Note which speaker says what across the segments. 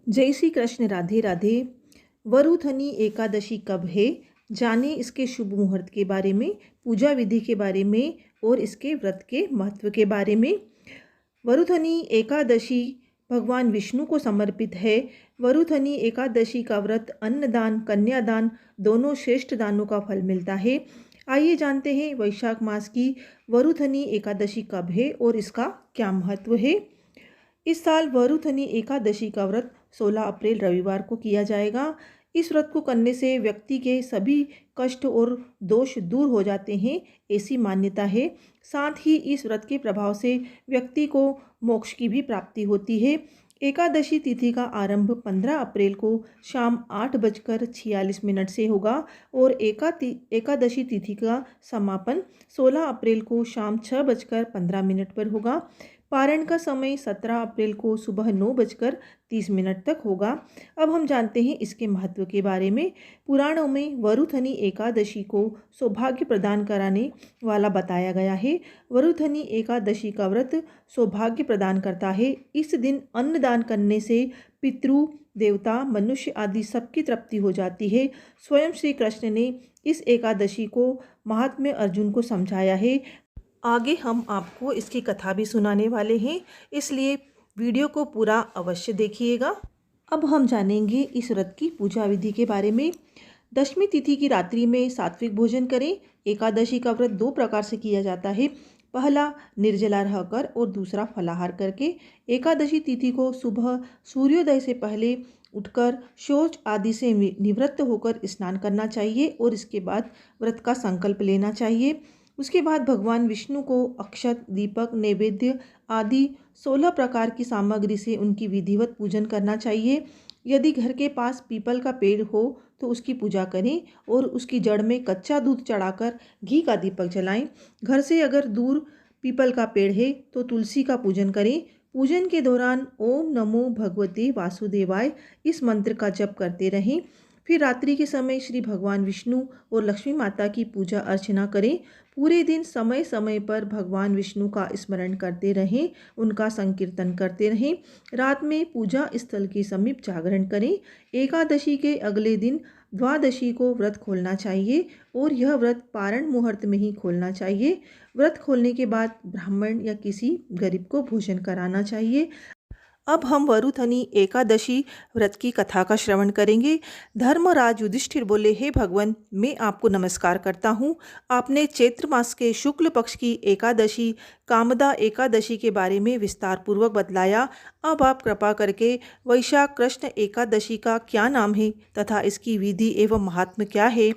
Speaker 1: जय श्री कृष्ण। राधे राधे। वरुथनी एकादशी कब है, जाने इसके शुभ मुहूर्त के बारे में, पूजा विधि के बारे में और इसके व्रत के महत्व के बारे में। वरुथनी एकादशी भगवान विष्णु को समर्पित है। वरुथनी एकादशी का व्रत अन्नदान कन्यादान दोनों श्रेष्ठ दानों का फल मिलता है। आइए जानते हैं वैशाख मास की वरुथनी एकादशी कब है और इसका क्या महत्व है। इस साल वरुथनी एकादशी का व्रत 16 अप्रैल रविवार को किया जाएगा। इस व्रत को करने से व्यक्ति के सभी कष्ट और दोष दूर हो जाते हैं, ऐसी मान्यता है। साथ ही इस व्रत के प्रभाव से व्यक्ति को मोक्ष की भी प्राप्ति होती है। एकादशी तिथि का आरंभ 15 अप्रैल को शाम 8:46 से होगा और एकादशी तिथि का समापन 16 अप्रैल को शाम 6:15 पर होगा। पारण का समय 17 अप्रैल को सुबह 9:30 तक होगा। अब हम जानते हैं इसके महत्व के बारे में। पुराणों में वरुथनी एकादशी को सौभाग्य प्रदान कराने वाला बताया गया है। वरुथनी एकादशी का व्रत सौभाग्य प्रदान करता है। इस दिन अन्नदान करने से पितृ देवता मनुष्य आदि सबकी तृप्ति हो जाती है। स्वयं श्री कृष्ण ने इस एकादशी को महात्म्य अर्जुन को समझाया है। आगे हम आपको इसकी कथा भी सुनाने वाले हैं, इसलिए वीडियो को पूरा अवश्य देखिएगा। अब हम जानेंगे इस व्रत की पूजा विधि के बारे में। दशमी तिथि की रात्रि में सात्विक भोजन करें। एकादशी का व्रत 2 प्रकार से किया जाता है। पहला निर्जला रहकर और दूसरा फलाहार करके। एकादशी तिथि को सुबह सूर्योदय से पहले उठकर शौच आदि से निवृत्त होकर स्नान करना चाहिए और इसके बाद व्रत का संकल्प लेना चाहिए। उसके बाद भगवान विष्णु को अक्षत दीपक नैवेद्य आदि 16 प्रकार की सामग्री से उनकी विधिवत पूजन करना चाहिए। यदि घर के पास पीपल का पेड़ हो तो उसकी पूजा करें और उसकी जड़ में कच्चा दूध चढ़ाकर घी का दीपक जलाएं। घर से अगर दूर पीपल का पेड़ है तो तुलसी का पूजन करें। पूजन के दौरान ओम नमो भगवते वासुदेवाय इस मंत्र का जप करते रहें। फिर रात्रि के समय श्री भगवान विष्णु और लक्ष्मी माता की पूजा अर्चना करें। पूरे दिन समय समय पर भगवान विष्णु का स्मरण करते रहें, उनका संकीर्तन करते रहें। रात में पूजा स्थल के समीप जागरण करें। एकादशी के अगले दिन द्वादशी को व्रत खोलना चाहिए और यह व्रत पारण मुहूर्त में ही खोलना चाहिए। व्रत खोलने के बाद ब्राह्मण या किसी गरीब को भोजन कराना चाहिए। अब हम वरुथनी एकादशी व्रत की कथा का श्रवण करेंगे। धर्मराज युधिष्ठिर बोले, हे भगवान, मैं आपको नमस्कार करता हूँ। आपने चैत्र मास के शुक्ल पक्ष की एकादशी कामदा एकादशी के बारे में विस्तार पूर्वक बतलाया। अब आप कृपा करके वैशाख कृष्ण एकादशी का क्या नाम है तथा इसकी विधि एवं महात्म्य क्या है।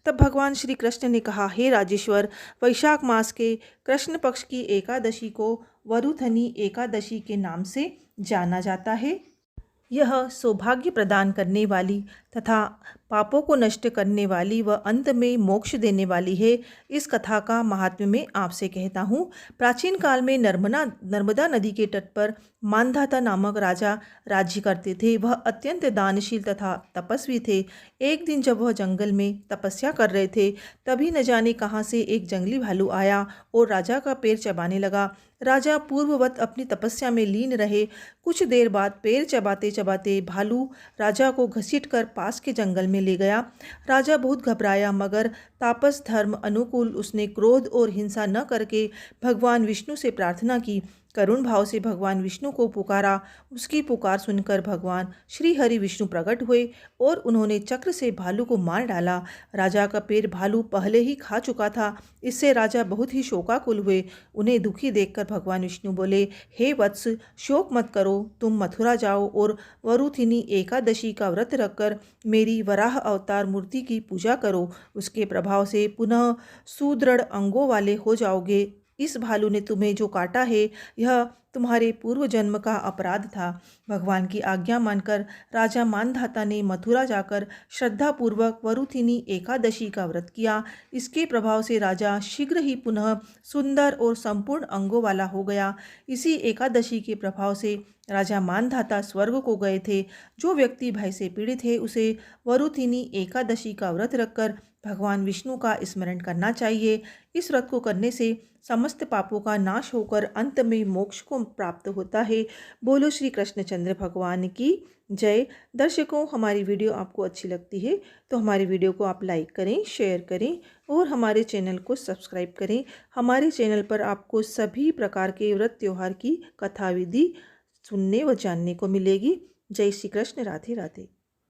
Speaker 1: तब भगवान श्री कृष्ण ने कहा, हे राजेश्वर, वैशाख मास के कृष्ण पक्ष की एकादशी को वरुथनी एकादशी के नाम से जाना जाता है। यह सौभाग्य प्रदान करने वाली तथा पापों को नष्ट करने वाली व अंत में मोक्ष देने वाली है। इस कथा का महात्म्य मैं आपसे कहता हूँ। प्राचीन काल में नर्मदा नदी के तट पर मानधाता नामक राजा राज्य करते थे। वह अत्यंत दानशील तथा तपस्वी थे। एक दिन जब वह जंगल में तपस्या कर रहे थे, तभी न जाने कहाँ से एक जंगली भालू आया और राजा का पैर चबाने लगा। राजा पूर्ववत अपनी तपस्या में लीन रहे। कुछ देर बाद पैर चबाते चबाते भालू राजा को घसीटकर पास के जंगल में ले गया। राजा बहुत घबराया, मगर तापस धर्म अनुकूल उसने क्रोध और हिंसा न करके भगवान विष्णु से प्रार्थना की। करुण भाव से भगवान विष्णु को पुकारा। उसकी पुकार सुनकर भगवान श्री हरि विष्णु प्रकट हुए और उन्होंने चक्र से भालू को मार डाला। राजा का पैर भालू पहले ही खा चुका था। इससे राजा बहुत ही शोकाकुल हुए। उन्हें दुखी देखकर भगवान विष्णु बोले, हे वत्स, शोक मत करो। तुम मथुरा जाओ और वरुथिनी एकादशी का व्रत रखकर मेरी वराह अवतार मूर्ति की पूजा करो। उसके प्रभाव से पुनः सुदृढ़ अंगों वाले हो जाओगे। इस भालू ने तुम्हें जो काटा है, यह तुम्हारे पूर्व जन्म का अपराध था। भगवान की आज्ञा मानकर राजा मानधाता ने मथुरा जाकर श्रद्धापूर्वक वरुथिनी एकादशी का व्रत किया। इसके प्रभाव से राजा शीघ्र ही पुनः सुंदर और संपूर्ण अंगों वाला हो गया। इसी एकादशी के प्रभाव से राजा मानधाता स्वर्ग को गए थे। जो व्यक्ति भय से पीड़ित है, उसे वरुथिनी एकादशी का व्रत रखकर भगवान विष्णु का स्मरण करना चाहिए। इस व्रत को करने से समस्त पापों का नाश होकर अंत में मोक्ष को प्राप्त होता है। बोलो श्री कृष्णचंद्र भगवान की जय। दर्शकों, हमारी वीडियो आपको अच्छी लगती है तो हमारी वीडियो को आप लाइक करें, शेयर करें और हमारे चैनल को सब्सक्राइब करें। हमारे चैनल पर आपको सभी प्रकार के व्रत त्योहार की कथा विधि सुनने व जानने को मिलेगी। जय श्री कृष्ण। राधे राधे।